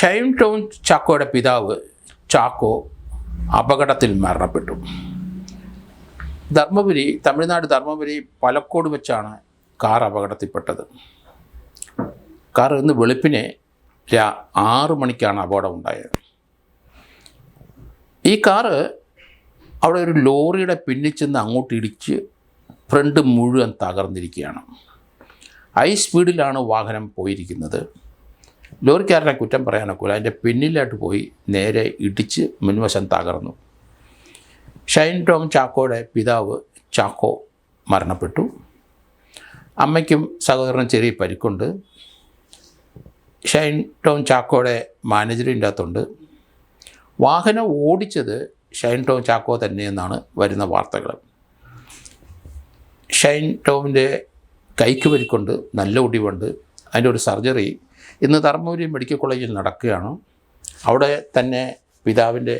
ഷൈൻ ടോം ചാക്കോയുടെ പിതാവ് ചാക്കോ അപകടത്തിൽ മരണപ്പെട്ടു. തമിഴ്നാട് ധർമ്മപുരി പലക്കോട് വെച്ചാണ് കാർ അപകടത്തിൽപ്പെട്ടത്. കാർ ഇന്ന് വെളുപ്പിനെ 6 മണിക്കാണ് അപകടം ഉണ്ടായത്. ഈ കാറ് അവിടെ ഒരു ലോറിയുടെ പിന്നിൽ ചെന്ന് അങ്ങോട്ട് ഇടിച്ച് ഫ്രണ്ട് മുഴുവൻ തകർന്നിരിക്കുകയാണ്. ഹൈ സ്പീഡിലാണ് വാഹനം പോയിരിക്കുന്നത്. ലോറിക്കാരനെ കുറ്റം പറയാനൊക്കില്ല. അതിൻ്റെ പിന്നിലായിട്ട് പോയി നേരെ ഇടിച്ച് മുൻവശം തകർന്നു. ഷൈൻ ടോം ചാക്കോയുടെ പിതാവ് ചാക്കോ മരണപ്പെട്ടു. അമ്മയ്ക്കും സഹോദരനും ചെറിയ പരിക്കുണ്ട്. ഷൈൻ ടോം ചാക്കോയുടെ മാനേജറിൻ്റെ അകത്തുണ്ട്. വാഹനം ഓടിച്ചത് ഷൈൻ ടോം ചാക്കോ തന്നെയെന്നാണ് വരുന്ന വാർത്തകൾ. ഷൈൻ ടോമിൻ്റെ കൈക്ക് പരിക്കുണ്ട്, നല്ല ഒടിവുണ്ട്. അതിൻ്റെ ഒരു സർജറി ഇന്ന് ധർമ്മപുരി മെഡിക്കൽ കോളേജിൽ നടക്കുകയാണ്. അവിടെ തന്നെ പിതാവിൻ്റെ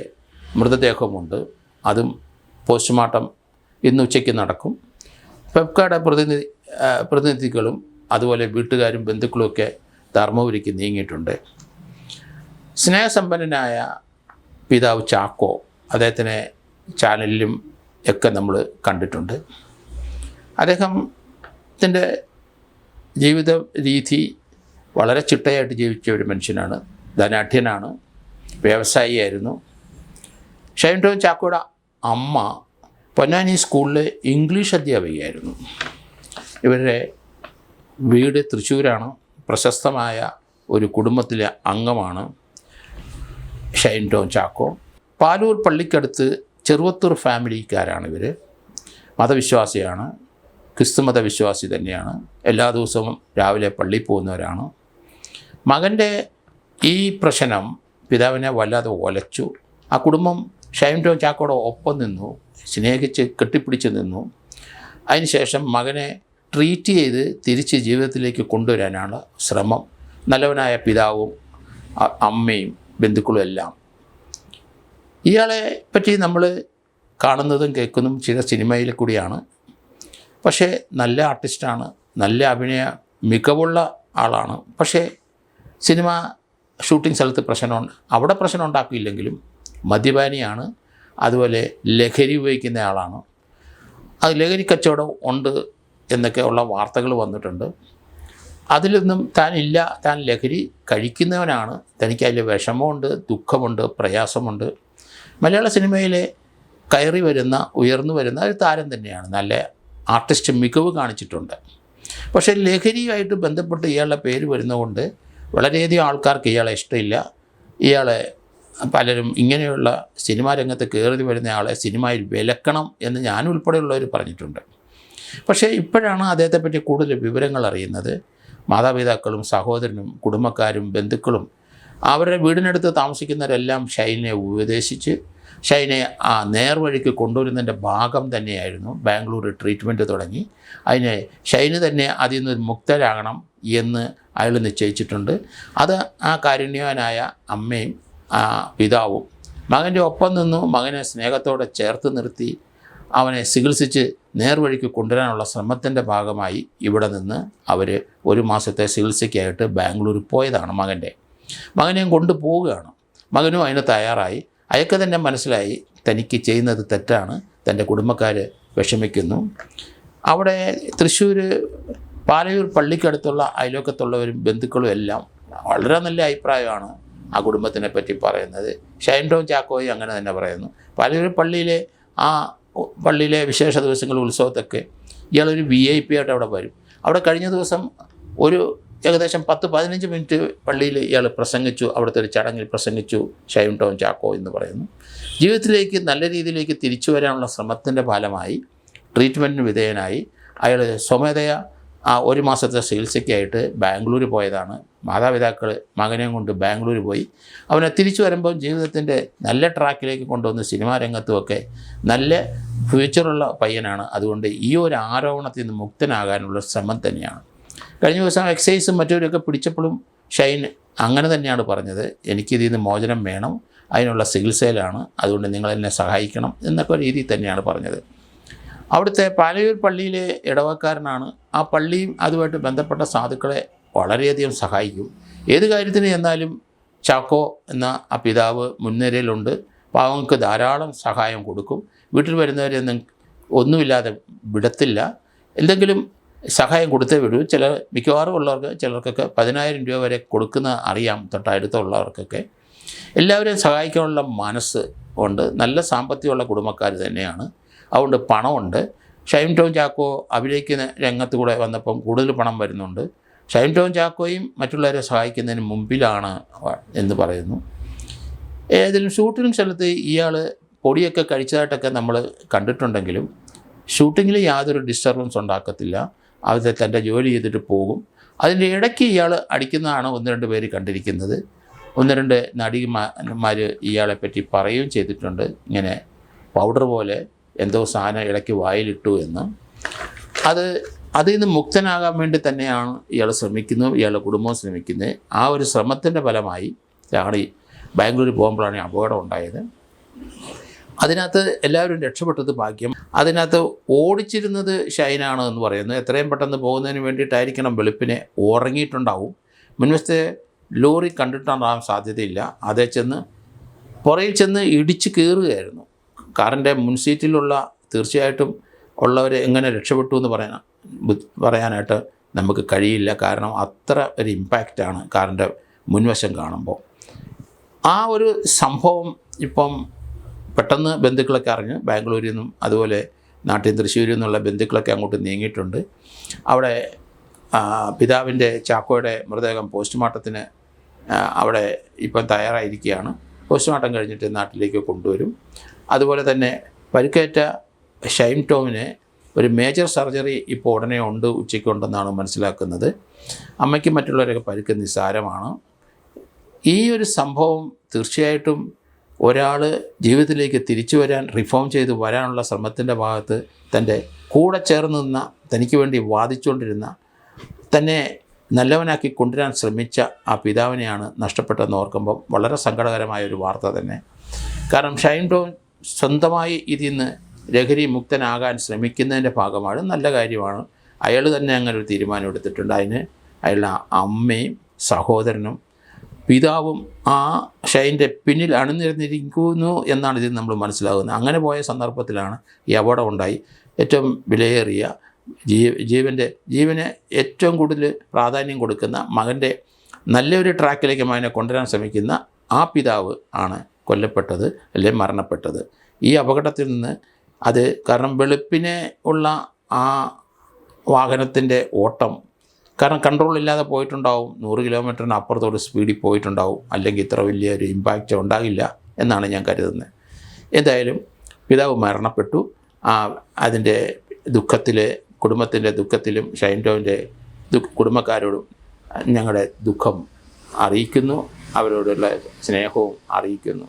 മൃതദേഹമുണ്ട്. അതും പോസ്റ്റ്മോർട്ടം ഇന്ന് ഉച്ചയ്ക്ക് നടക്കും. പെപ്കയുടെ പ്രതിനിധികളും അതുപോലെ വീട്ടുകാരും ബന്ധുക്കളുമൊക്കെ ധർമ്മപുരിക്ക് നീങ്ങിയിട്ടുണ്ട്. സ്നേഹസമ്പന്നനായ പിതാവ് ചാക്കോ, അദ്ദേഹത്തിനെ ചാനലിലും ഒക്കെ നമ്മൾ കണ്ടിട്ടുണ്ട്. അദ്ദേഹത്തിൻ്റെ ജീവിത രീതി വളരെ ചിട്ടയായിട്ട് ജീവിച്ച ഒരു മനുഷ്യനാണ്. ധനാഢ്യനാണ്, വ്യവസായിയായിരുന്നു. ഷൈൻ ടോം ചാക്കോയുടെ അമ്മ പൊന്നാനി സ്കൂളിലെ ഇംഗ്ലീഷ് അധ്യാപികയായിരുന്നു. ഇവരുടെ വീട് തൃശ്ശൂരാണ്. പ്രശസ്തമായ ഒരു കുടുംബത്തിലെ അംഗമാണ് ഷൈൻ ടോം ചാക്കോ. പാലൂർ പള്ളിക്കടുത്ത് ചെറുവത്തൂർ ഫാമിലിക്കാരാണ് ഇവർ. മതവിശ്വാസിയാണ്, ക്രിസ്തുമത വിശ്വാസി തന്നെയാണ്. എല്ലാ ദിവസവും രാവിലെ പള്ളിയിൽ പോകുന്നവരാണ്. മകൻ്റെ ഈ പ്രശ്നം പിതാവിനെ വല്ലാതെ ഒലച്ചു. ആ കുടുംബം ഷൈൻ ടോം ചാക്കോയുടെ ഒപ്പം നിന്നു, സ്നേഹിച്ച് കെട്ടിപ്പിടിച്ച് നിന്നു. അതിനുശേഷം മകനെ ട്രീറ്റ് ചെയ്ത് തിരിച്ച് ജീവിതത്തിലേക്ക് കൊണ്ടുവരാനാണ് ശ്രമം. നല്ലവനായ പിതാവും അമ്മയും ബന്ധുക്കളും എല്ലാം. ഇയാളെ പറ്റി നമ്മൾ കാണുന്നതും കേൾക്കുന്നതും ചില സിനിമയിൽ കൂടിയാണ്. പക്ഷേ നല്ല ആർട്ടിസ്റ്റാണ്, നല്ല അഭിനയ മികവുള്ള ആളാണ്. പക്ഷേ സിനിമ ഷൂട്ടിംഗ് സ്ഥലത്ത് പ്രശ്നമുണ്ട്. അവിടെ പ്രശ്നം ഉണ്ടാക്കിയില്ലെങ്കിലും മദ്യപാനിയാണ്, അതുപോലെ ലഹരി ഉപയോഗിക്കുന്ന ആളാണ്. അത് ലഹരി കച്ചവടം ഉണ്ട് എന്നൊക്കെ ഉള്ള വാർത്തകൾ വന്നിട്ടുണ്ട്. അതിലൊന്നും താൻ ലഹരി കഴിക്കുന്നവനാണ്. തനിക്ക് അതിൽ വിഷമമുണ്ട്, ദുഃഖമുണ്ട്, പ്രയാസമുണ്ട്. മലയാള സിനിമയിലെ കയറി വരുന്ന, ഉയർന്നു വരുന്ന ഒരു താരം തന്നെയാണ്. നല്ല ആർട്ടിസ്റ്റ് മികവ് കാണിച്ചിട്ടുണ്ട്. പക്ഷേ ലഹരിയുമായിട്ട് ബന്ധപ്പെട്ട് ഇയാളുടെ പേര് വരുന്നതുകൊണ്ട് വളരെയധികം ആൾക്കാർക്ക് ഇയാളെ ഇഷ്ടമില്ല. ഇയാളെ പലരും ഇങ്ങനെയുള്ള സിനിമാ രംഗത്ത് കയറി വരുന്ന ആളെ സിനിമയിൽ വിലക്കണം എന്ന് ഞാനുൾപ്പെടെയുള്ളവർ പറഞ്ഞിട്ടുണ്ട്. പക്ഷേ ഇപ്പോഴാണ് അദ്ദേഹത്തെപ്പറ്റി കൂടുതൽ വിവരങ്ങൾ അറിയുന്നത്. മാതാപിതാക്കളും സഹോദരനും കുടുംബക്കാരും ബന്ധുക്കളും അവരുടെ വീടിനടുത്ത് താമസിക്കുന്നവരെല്ലാം ഷൈനെ ഉപദേശിച്ച് ഷൈനെ ആ നേർവഴിക്ക് കൊണ്ടുവരുന്നതിൻ്റെ ഭാഗം തന്നെയായിരുന്നു. ബാംഗ്ലൂർ ട്രീറ്റ്മെൻറ്റ് തുടങ്ങി. അതിന് ഷൈന് തന്നെ അതിൽ നിന്ന് മുക്തരാകണം എന്ന് അയാൾ നിശ്ചയിച്ചിട്ടുണ്ട്. അത് ആ കാരുണ്യവാനായ അമ്മയും പിതാവും മകൻ്റെ ഒപ്പം നിന്നു. മകനെ സ്നേഹത്തോടെ ചേർത്ത് നിർത്തി അവനെ ചികിത്സിച്ച് നേർവഴിക്ക് കൊണ്ടുവരാനുള്ള ശ്രമത്തിൻ്റെ ഭാഗമായി ഇവിടെ നിന്ന് അവർ 1 മാസത്തെ ചികിത്സയ്ക്കായിട്ട് ബാംഗ്ലൂരിൽ പോയതാണ്. മകനെയും കൊണ്ടുപോവുകയാണ്. മകനും അതിന് തയ്യാറായി. അയാൾക്ക് തന്നെ മനസ്സിലായി തനിക്ക് ചെയ്യുന്നത് തെറ്റാണ്. തൻ്റെ കുടുംബക്കാർ വിഷമിക്കുന്നു. അവിടെ തൃശ്ശൂർ പാലയൂർ പള്ളിക്കടുത്തുള്ള അയൽവക്കത്തുള്ളവരും ബന്ധുക്കളും എല്ലാം വളരെ നല്ല അഭിപ്രായമാണ് ആ കുടുംബത്തിനെ പറ്റി പറയുന്നത്. ഷൈൻ ടോം ചാക്കോയും അങ്ങനെ തന്നെ പറയുന്നു. പാലയൂർ പള്ളിയിലെ വിശേഷ ദിവസങ്ങൾ, ഉത്സവത്തൊക്കെ ഇയാളൊരു VIP ആയിട്ട് അവിടെ വരും. അവിടെ കഴിഞ്ഞ ദിവസം ഏകദേശം 10-15 മിനിറ്റ് പള്ളിയിൽ ഇയാൾ പ്രസംഗിച്ചു. അവിടുത്തെ ഒരു ചടങ്ങിൽ പ്രസംഗിച്ചു ഷൈൻ ടോം ചാക്കോ എന്ന് പറയുന്നു. ജീവിതത്തിലേക്ക് നല്ല രീതിയിലേക്ക് തിരിച്ചു വരാനുള്ള ശ്രമത്തിൻ്റെ ഫലമായി ട്രീറ്റ്മെൻറ്റിന് വിധേയനായി അയാൾ സ്വമേധയാ 1 മാസത്തെ ചികിത്സയ്ക്കായിട്ട് ബാംഗ്ലൂർ പോയതാണ്. മാതാപിതാക്കൾ മകനെയും കൊണ്ട് ബാംഗ്ലൂർ പോയി. അവനെ തിരിച്ചു വരുമ്പം ജീവിതത്തിൻ്റെ നല്ല ട്രാക്കിലേക്ക് കൊണ്ടുവന്ന് സിനിമാ രംഗത്തുമൊക്കെ നല്ല ഫ്യൂച്ചറുള്ള പയ്യനാണ്. അതുകൊണ്ട് ഈ ഒരു ആരോപണത്തിൽ നിന്ന് മുക്തനാകാനുള്ള ശ്രമം തന്നെയാണ്. കഴിഞ്ഞ ദിവസം എക്സൈസും മറ്റവരൊക്കെ പിടിച്ചപ്പോഴും ഷൈൻ അങ്ങനെ തന്നെയാണ് പറഞ്ഞത്. എനിക്കിതിൽ നിന്ന് മോചനം വേണം, അതിനുള്ള ചികിത്സയിലാണ്, അതുകൊണ്ട് നിങ്ങളെന്നെ സഹായിക്കണം എന്നൊക്കെ രീതിയിൽ തന്നെയാണ് പറഞ്ഞത്. അവിടുത്തെ പാലയൂർ പള്ളിയിലെ ഇടവക്കാരനാണ്. ആ പള്ളിയും അതുമായിട്ട് ബന്ധപ്പെട്ട സാധുക്കളെ വളരെയധികം സഹായിക്കും. ഏത് കാര്യത്തിന് ചെന്നാലും ചാക്കോ എന്ന ആ പിതാവ് മുൻനിരയിലുണ്ട്. പാവങ്ങൾക്ക് ധാരാളം സഹായം കൊടുക്കും. വീട്ടിൽ വരുന്നവരെയൊന്നും ഒന്നുമില്ലാതെ വിടത്തില്ല. എന്തെങ്കിലും സഹായം കൊടുത്തേ വിടൂ. മിക്കവാറും ഉള്ളവർക്ക് ചിലർക്കൊക്കെ 10,000 രൂപ വരെ കൊടുക്കുന്ന അറിയാം, തൊട്ടടുത്തുള്ളവർക്കൊക്കെ. എല്ലാവരെയും സഹായിക്കാനുള്ള മനസ്സ് ഉണ്ട്. നല്ല സാമ്പത്തികമുള്ള കുടുംബക്കാർ തന്നെയാണ്. അതുകൊണ്ട് പണമുണ്ട്. ഷൈൻ ടോം ചാക്കോ അഭിനയിക്കുന്ന രംഗത്ത് കൂടെ വന്നപ്പം കൂടുതൽ പണം വരുന്നുണ്ട്. ഷൈൻ ടോം ചാക്കോയും മറ്റുള്ളവരെ സഹായിക്കുന്നതിന് മുമ്പിലാണ് എന്ന് പറയുന്നു. ഏതെങ്കിലും ഷൂട്ടിംഗ് സ്ഥലത്ത് ഇയാൾ പൊടിയൊക്കെ കഴിച്ചതായിട്ടൊക്കെ നമ്മൾ കണ്ടിട്ടുണ്ടെങ്കിലും ഷൂട്ടിങ്ങിൽ യാതൊരു ഡിസ്റ്റർബൻസ് ഉണ്ടാക്കത്തില്ല. അവർ തൻ്റെ ജോലി ചെയ്തിട്ട് പോകും. അതിൻ്റെ ഇടയ്ക്ക് ഇയാൾ അടിക്കുന്നതാണ് 1-2 പേര് കണ്ടിരിക്കുന്നത്. 1-2 നടിമാർ ഇയാളെപ്പറ്റി പറയുകയും ചെയ്തിട്ടുണ്ട്, ഇങ്ങനെ പൗഡർ പോലെ എന്തോ സാധനം ഇടയ്ക്ക് വായിലിട്ടു എന്ന്. അതിൽ നിന്ന് മുക്തനാകാൻ വേണ്ടി തന്നെയാണ് ഇയാൾ ശ്രമിക്കുന്നത്, ഇയാളുടെ കുടുംബം ശ്രമിക്കുന്നത്. ആ ഒരു ശ്രമത്തിൻ്റെ ഫലമായി ഈ ബാംഗ്ലൂരിൽ പോകുമ്പോഴാണ് അപകടം ഉണ്ടായത്. അതിനകത്ത് എല്ലാവരും രക്ഷപ്പെട്ടത് ഭാഗ്യം. അതിനകത്ത് ഓടിച്ചിരുന്നത് ഷൈനാണ് എന്ന് പറയുന്നു. എത്രയും പെട്ടെന്ന് പോകുന്നതിന് വേണ്ടിയിട്ടായിരിക്കണം വെളുപ്പിനെ ഉറങ്ങിയിട്ടുണ്ടാവും. മുൻവശത്തെ ലോറി കണ്ടിട്ടുണ്ടാകാൻ സാധ്യതയില്ല. അതേ പുറയിൽ ചെന്ന് ഇടിച്ച് കയറുകയായിരുന്നു. കാറിൻ്റെ മുൻസീറ്റിലുള്ള തീർച്ചയായിട്ടും ഉള്ളവർ എങ്ങനെ രക്ഷപ്പെട്ടു എന്ന് പറയാനായിട്ട് നമുക്ക് കഴിയില്ല. കാരണം അത്ര ഒരു ഇമ്പാക്റ്റാണ് കാറിൻ്റെ മുൻവശം കാണുമ്പോൾ. ആ ഒരു സംഭവം ഇപ്പം പെട്ടെന്ന് ബന്ധുക്കളൊക്കെ അറിഞ്ഞ് ബാംഗ്ലൂരിൽ നിന്നും അതുപോലെ നാട്ടിൽ തൃശ്ശൂരിൽ നിന്നുള്ള ബന്ധുക്കളൊക്കെ അങ്ങോട്ട് നീങ്ങിയിട്ടുണ്ട്. അവിടെ പിതാവിൻ്റെ ചാക്കോയുടെ മൃതദേഹം പോസ്റ്റ്മോർട്ടത്തിന് അവിടെ ഇപ്പം തയ്യാറായിരിക്കുകയാണ്. പോസ്റ്റ്മോർട്ടം കഴിഞ്ഞിട്ട് നാട്ടിലേക്ക് കൊണ്ടുവരും. അതുപോലെ തന്നെ പരിക്കേറ്റ ഷൈൻ ടോമിന് ഒരു മേജർ സർജറി ഇപ്പോൾ ഉടനെ ഉണ്ട്, ഉച്ചയ്ക്കുണ്ടെന്നാണ് മനസ്സിലാക്കുന്നത്. അമ്മയ്ക്കും മറ്റുള്ളവരൊക്കെ പരിക്ക് നിസ്സാരമാണ്. ഈ ഒരു സംഭവം തീർച്ചയായിട്ടും ഒരാൾ ജീവിതത്തിലേക്ക് തിരിച്ചു വരാൻ, റിഫോം ചെയ്ത് വരാനുള്ള ശ്രമത്തിൻ്റെ ഭാഗത്ത് തൻ്റെ കൂടെ ചേർന്ന് നിന്ന, തനിക്ക് വേണ്ടി വാദിച്ചുകൊണ്ടിരുന്ന, തന്നെ നല്ലവനാക്കി കൊണ്ടുവരാൻ ശ്രമിച്ച ആ പിതാവിനെയാണ് നഷ്ടപ്പെട്ടതെന്ന് ഓർക്കുമ്പം വളരെ സങ്കടകരമായ ഒരു വാർത്ത തന്നെ. കാരണം ഷൈൻ ടോം സ്വന്തമായി ഇതിൽ നിന്ന് ലഹരി മുക്തനാകാൻ ശ്രമിക്കുന്നതിൻ്റെ ഭാഗമാണ്. നല്ല കാര്യമാണ്. അയാൾ തന്നെ അങ്ങനെ ഒരു തീരുമാനം എടുത്തിട്ടുണ്ട്. അതിന് അയാളുടെ അമ്മയും സഹോദരനും പിതാവും ആ ഷൈൻ്റെ പിന്നിൽ അണിനിരന്നിരിക്കുന്നു എന്നാണ് ഇതിൽ നമ്മൾ മനസ്സിലാകുന്നത്. അങ്ങനെ പോയ സന്ദർഭത്തിലാണ് ഈ അപകടം ഉണ്ടായി. ഏറ്റവും വിലയേറിയ ജീവന് ഏറ്റവും കൂടുതൽ പ്രാധാന്യം കൊടുക്കുന്ന മകൻ്റെ നല്ലൊരു ട്രാക്കിലേക്ക് മകനെ കൊണ്ടുവരാൻ ശ്രമിക്കുന്ന ആ പിതാവ് ആണ് കൊല്ലപ്പെട്ടത്, അല്ലെങ്കിൽ മരണപ്പെട്ടത്. ഈ അപകടത്തിൽ നിന്ന് കാരണം വെളുപ്പിനെ ഉള്ള ആ വാഹനത്തിൻ്റെ ഓട്ടം, കാരണം കൺട്രോൾ ഇല്ലാതെ പോയിട്ടുണ്ടാവും. 100 കിലോമീറ്ററിന് അപ്പുറത്തോട് സ്പീഡിൽ പോയിട്ടുണ്ടാവും. അല്ലെങ്കിൽ ഇത്ര വലിയൊരു ഇമ്പാക്റ്റ് ഉണ്ടാകില്ല എന്നാണ് ഞാൻ കരുതുന്നത്. എന്തായാലും പിതാവ് മരണപ്പെട്ടു. അതിൻ്റെ കുടുംബത്തിൻ്റെ ദുഃഖത്തിലും ഷൈൻ ടോമിൻ്റെ കുടുംബക്കാരോടും ഞങ്ങളുടെ ദുഃഖം അറിയിക്കുന്നു, അവരോടുള്ള സ്നേഹവും അറിയിക്കുന്നു.